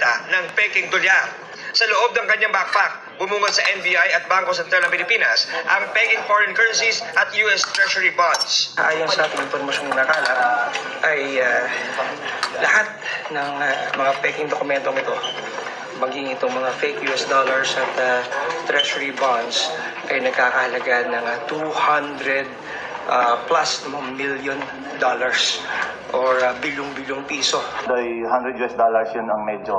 pagbebenta ng peking dolyar. Sa loob ng kanyang backpack, bumungad sa NBI at Bangko Sentral ng Pilipinas ang peking foreign currencies at US Treasury bonds. Ayon sa ating impormasyong nakalap ay lahat ng mga peking dokumentong ito, maging itong mga fake US dollars at treasury bonds ay nagkakahalaga ng 200 plus million dollars or bilyong-bilyong piso. The $100 yun ang medyo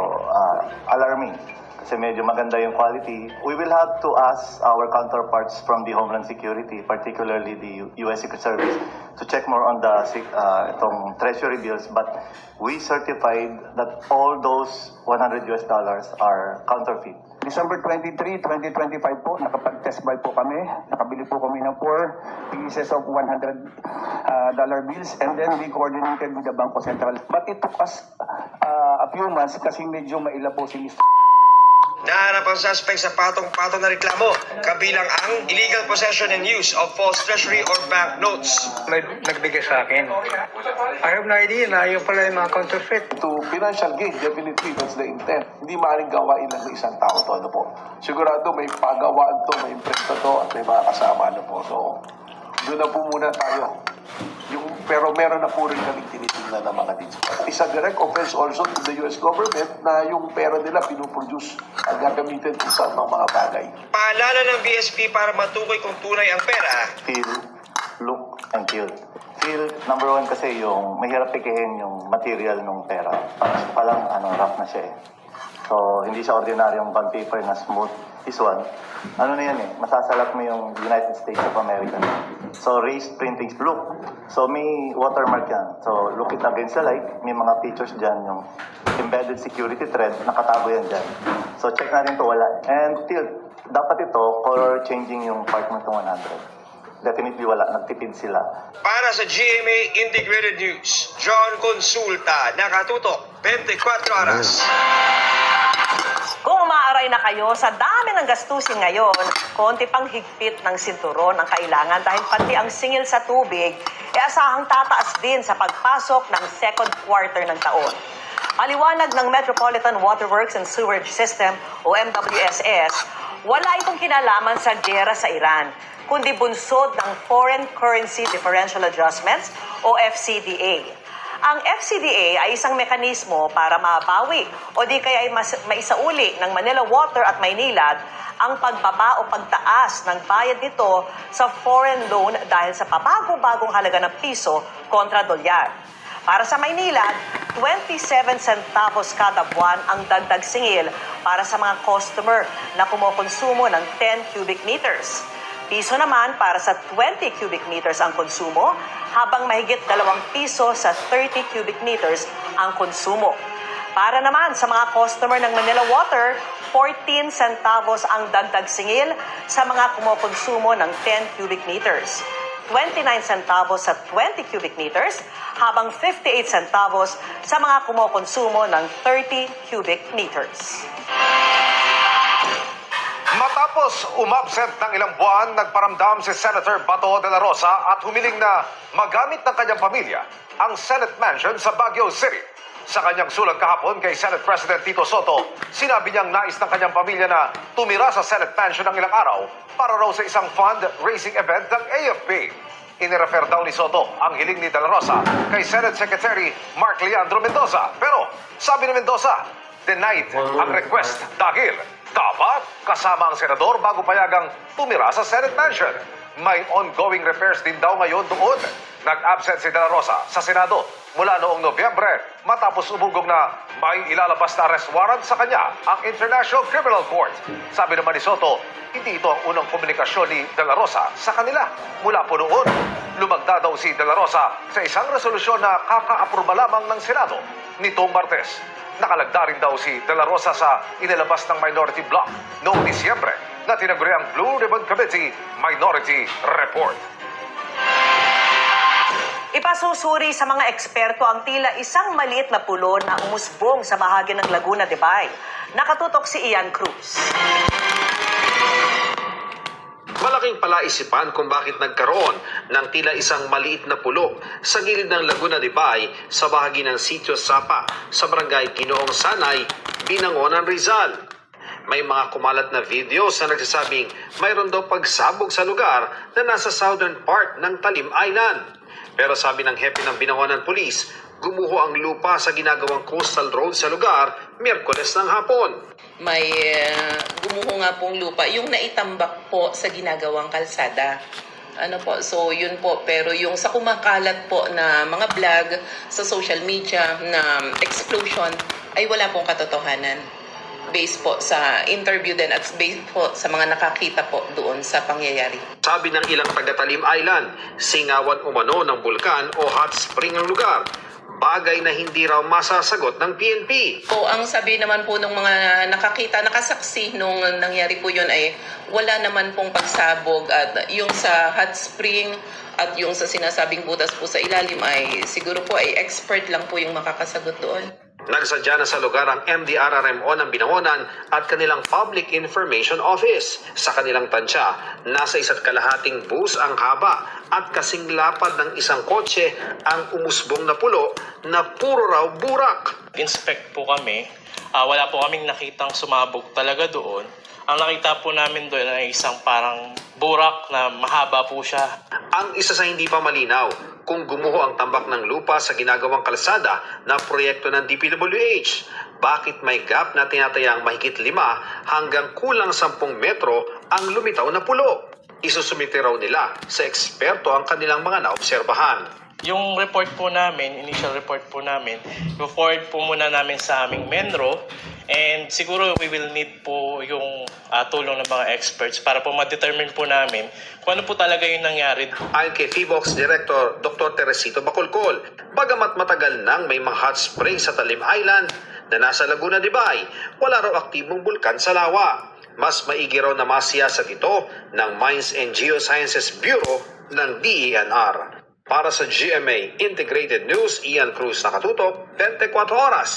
alarming. Kasi medyo maganda yung quality. We will have to ask our counterparts from the Homeland Security, particularly the U.S. Secret Service, to check more on the itong treasury bills. But we certified that all those $100 are counterfeit. December 23, 2025 po, nakapag-test buy po kami. Nakabili po kami ng 4 pieces of $100 bills and then we coordinated with the Bangko Sentral. But it took us a few months kasi medyo maila po si Mr. Nahanap ang suspect sa patong-patong na reklamo, kabilang ang illegal possession and use of false treasury or bank notes. May nagbigay sa akin. I have no idea na yung pala yung mga counterfeit. To financial gain, definitely that's the intent. Hindi maaaring gawain lang ng isang tao to, ano po. Sigurado may pagawaan to, may imprenta to, at may mga kasama, ano po. So, doon na po muna tayo. Pero meron na po rin kaming tinitingnan ng mga dito. Isa direct offense also to the U.S. government na yung pera nila pinuproduce at gagamitin sa mga bagay. Paalala ng BSP para matukoy kung tunay ang pera. Feel, look, and feel. Feel, number one kasi yung mahirap pikihin yung material ng pera. Palang rough na siya eh. So, hindi siya ordinaryong bond paper na smooth. This one, ano na yan eh, masasalap mo yung United States of America. So, raised printing, look. So, may watermark yan. So, look it against the light. May mga features dyan, yung embedded security thread, nakatago yan dyan. So, check natin to wala. And still, dapat ito, color changing yung part mo itong 100. Definitely wala, nagtipid sila. Para sa GMA Integrated News, John Consulta, nakatutok, 24 oras. Kung umaaray na kayo sa dami ng gastusin ngayon, konti pang higpit ng sinturon ang kailangan dahil pati ang singil sa tubig ay asahang tataas din sa pagpasok ng second quarter ng taon. Paliwanag ng Metropolitan Waterworks and Sewerage System o MWSS, wala itong kinalaman sa giyera sa Iran, kundi bunsod ng Foreign Currency Differential Adjustments o FCDA. Ang FCDA ay isang mekanismo para mabawi o di kaya ay maisauli ng Manila Water at Maynilad ang pagbaba o pagtaas ng bayad nito sa foreign loan dahil sa pabago-bagong halaga ng piso kontra dolyar. Para sa Maynilad, 27 centavos kada buwan ang dagdag singil para sa mga customer na kumokonsumo ng 10 cubic meters. Piso naman para sa 20 cubic meters ang konsumo, habang mahigit 2 piso sa 30 cubic meters ang konsumo. Para naman sa mga customer ng Manila Water, 14 centavos ang dagdag singil sa mga kumokonsumo ng 10 cubic meters. 29 centavos sa 20 cubic meters, habang 58 centavos sa mga kumokonsumo ng 30 cubic meters. Matapos umabsent ng ilang buwan, nagparamdam si Senator Bato de la Rosa at humiling na magamit ng kanyang pamilya ang Senate Mansion sa Baguio City. Sa kanyang sulat kahapon kay Senate President Tito Soto, sinabi niyang nais ng kanyang pamilya na tumira sa Senate Mansion ng ilang araw para raw sa isang fundraising event ng AFP. Inirefer daw ni Soto ang hiling ni de la Rosa kay Senate Secretary Mark Leandro Mendoza. Pero sabi ni Mendoza, denied ang request dahil dapat kasama ang senador bago payagang tumira sa Senate Mansion. May ongoing repairs din daw ngayon doon. Nag-absent si De La Rosa sa Senado mula noong Nobyembre matapos umugong na may ilalabas na arrest warrant sa kanya ang International Criminal Court. Sabi naman ni Soto, hindi ito ang unang komunikasyon ni De La Rosa sa kanila. Mula po noon, lumagda daw si De La Rosa sa isang resolusyon na kaka-aproba lamang ng Senado nitong Martes. Nakalagda rin daw si De La Rosa sa inilabas ng Minority Bloc noong Disyembre na tinaguri ang Blue Ribbon Committee Minority Report. Ipasusuri sa mga eksperto ang tila isang maliit na pulo na umusbong sa bahagi ng Laguna de Bay. Nakatutok si Ian Cruz. Malaking palaisipan kung bakit nagkaroon ng tila isang maliit na pulo sa gilid ng Laguna de Bay sa bahagi ng Sitio Sapa sa barangay Ginoong Sanay, Binangonan, Rizal. May mga kumalat na videos na nagsasabing mayroon daw pagsabog sa lugar na nasa southern part ng Talim Island. Pero sabi ng hepe ng Binangonan Police, gumuho ang lupa sa ginagawang coastal road sa lugar Miyerkules ng hapon. May gumuho nga pong lupa, yung naitambak po sa ginagawang kalsada. Ano po, so yun po, pero yung sa kumakalat po na mga vlog sa social media na explosion ay wala pong katotohanan. Based po sa interview din at based po sa mga nakakita po doon sa pangyayari. Sabi ng ilang taga-Talim Island, singawan umano ng bulkan o hot spring ang lugar. Bagay na hindi raw masasagot ng PNP. Po, ang sabi naman po ng mga nakakita, nakasaksi nung nangyari po yun ay wala naman pong pagsabog at yung sa hot spring at yung sa sinasabing butas po sa ilalim ay siguro po ay expert lang po yung makakasagot doon. Nagsadya na sa lugar ang MDRRMO ng Binangonan at kanilang Public Information Office. Sa kanilang tansya, nasa 1.5 bus ang haba at kasing lapad ng isang kotse ang umusbong na pulo na puro raw burak. Inspect po kami. Wala po kaming nakitang sumabog talaga doon. Ang nakita po namin doon ay isang parang burak na mahaba po siya. Ang isa sa hindi pa malinaw, kung gumuho ang tambak ng lupa sa ginagawang kalsada na proyekto ng DPWH, bakit may gap na tinatayang mahigit 5 hanggang kulang 10 metro ang lumitaw na pulo? Isusumite raw nila sa eksperto ang kanilang mga naobserbahan. Yung report po namin, initial report po namin, forward po muna namin sa aming Menro and siguro we will need po yung tulong ng mga experts para po ma-determine po namin kung ano po talaga yung nangyari. Ayon kay FIVOX Director Dr. Teresito Bacolcol, bagamat matagal nang may mga hot spring sa Talim Island na nasa Laguna de Bay, wala raw aktibong bulkan sa lawa. Mas maigi raw na masiyasat ito ng Mines and Geosciences Bureau ng DENR. Para sa GMA Integrated News, Ian Cruz nakatutok, 24 oras.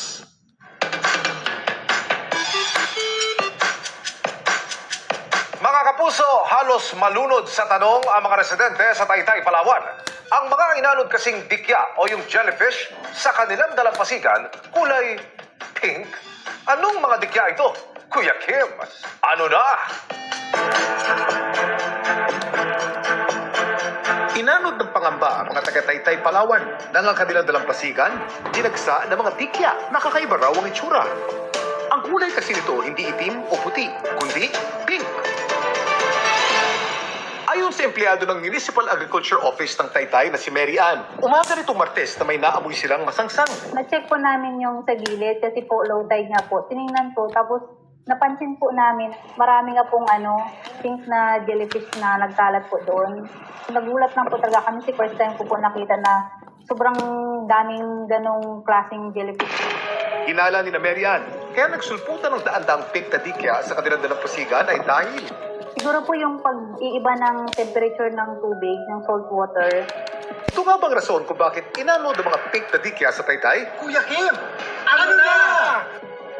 Mga kapuso, halos malunod sa tanong ang mga residente sa Taytay, Palawan. Ang mga inanod kasing dikya o yung jellyfish sa kanilang dalampasigan kulay pink. Anong mga dikya ito? Kuya Kim, ano na? Inanod ng pangamba ang mga taga-Taytay, Palawan nang ang kanilang dalampasigan dinagsa ng mga dikya na kakaiba raw ang itsura. Ang kulay kasi nito hindi itim o puti, kundi pink. Ayon sa empleyado ng Municipal Agriculture Office ng Taytay na si Mary Ann, umaga nitong Martes na may naamoy silang masangsang. Na-check po namin yung sa gilid kasi po low tide nga po. Tiningnan po tapos napansin po namin marami nga pong pink na jellyfish na nagkalat po doon. Nagulat lang po talaga kami si first time ko po nakita na sobrang daming ganong klaseng jellyfish. Hinala ni na Mary Ann, kaya nagsulputan ng daan-daang pink na dikya sa kanilang dalampasigan ay dahil Siguro po yung pag-iiba ng temperature ng tubig, ng salt water. ito nga bang rason kung bakit inanod ang mga pink na dikya sa Taytay? Kuya Kim, ano na?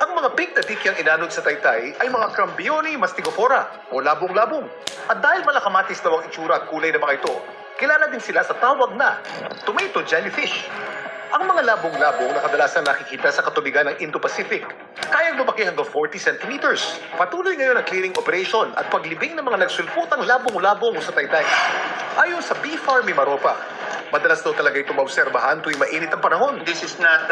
Ang mga pink na dikyang inanod sa Taytay ay mga Crambioni mastigophora o labong-labong. At dahil malakamatis daw ang itsura at kulay ng mga ito, kilala din sila sa tawag na tomato jellyfish. Ang mga labong-labong na kadalasan nakikita sa katubigan ng Indo-Pacific, kayang lumaki hanggang 40 centimeters. Patuloy ngayon ang clearing operation at paglibing ng mga nagsulputang labong-labong sa Taytay. Ayon sa Bee Farm Mimaropa, madalas daw talaga ito maobserbahan tuwing mainit ang panahon. This is not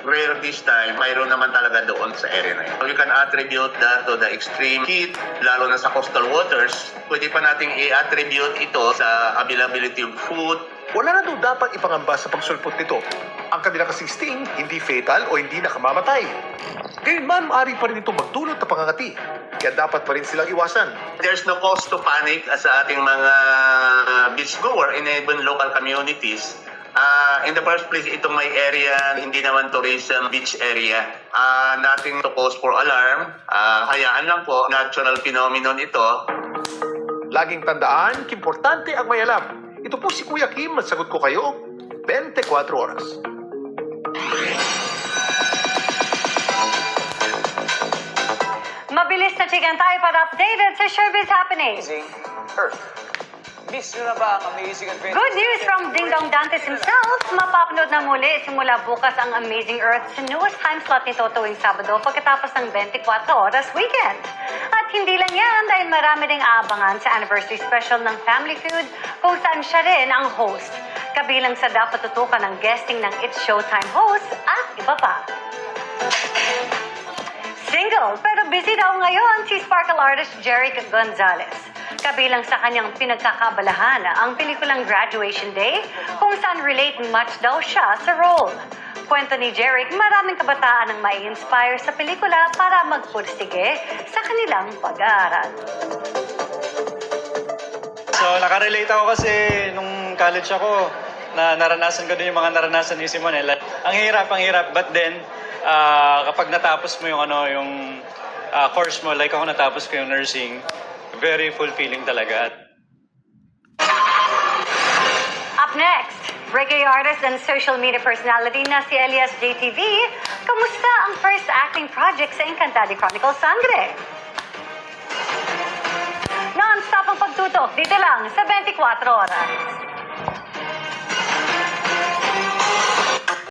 rare this time. Mayroon naman talaga doon sa area na yun. You can attribute that to the extreme heat, lalo na sa coastal waters. Pwede pa nating i-attribute ito sa availability of food. Wala na daw dapat ipangamba sa pagsulpot nito. Ang kanila kasing sting, hindi fatal o hindi nakamamatay. Gayunman, maaari pa rin itong magdulot na pangangati. Kaya dapat pa rin silang iwasan. There's no cause to panic sa ating mga beachgoer and even local communities. In the first place, itong may area, hindi naman tourism beach area. Nothing to cause for alarm. Hayaan lang po, natural phenomenon ito. Laging tandaan, importante ang may alam. Ito po si Kuya Kim, sagot ko kayo, 24 oras. Mabilis na chicken tayo para updated sa showbiz happening. Miss nyo na ba ang Amazing Adventure? Good news from Ding Dong Dantes himself. Mapapanood na muli simula bukas ang Amazing Earth sa newest time slot nito tuwing Sabado pagkatapos ng 24 oras weekend. At hindi lang yan dahil marami ding aabangan sa anniversary special ng Family Feud kung saan siya rin ang host. Kabilang sa dapat tutukan ng guesting ng It's Showtime host at iba pa. Single pero busy daw ngayon si Sparkle artist Jeric Gonzalez. Kabilang sa kanyang pinagkakabalahan ang pelikulang Graduation Day kung saan relate much daw siya sa role. Kwento ni Jeric, maraming kabataan ang mai-inspire sa pelikula para magpursige sa kanilang pag-aaral. So, nakarelate ako kasi nung college ako, na naranasan ko din yung mga naranasan ni Simon. Ang hirap. But then, kapag natapos mo yung course mo, like ako natapos ko yung nursing, very fulfilling talaga. Up next, reggae artist and social media personality na si Elias JTV. Kamusta ang first acting project sa Encantado Chronicles Sangre? Non-stop ang pagtutok dito lang sa 24 oras.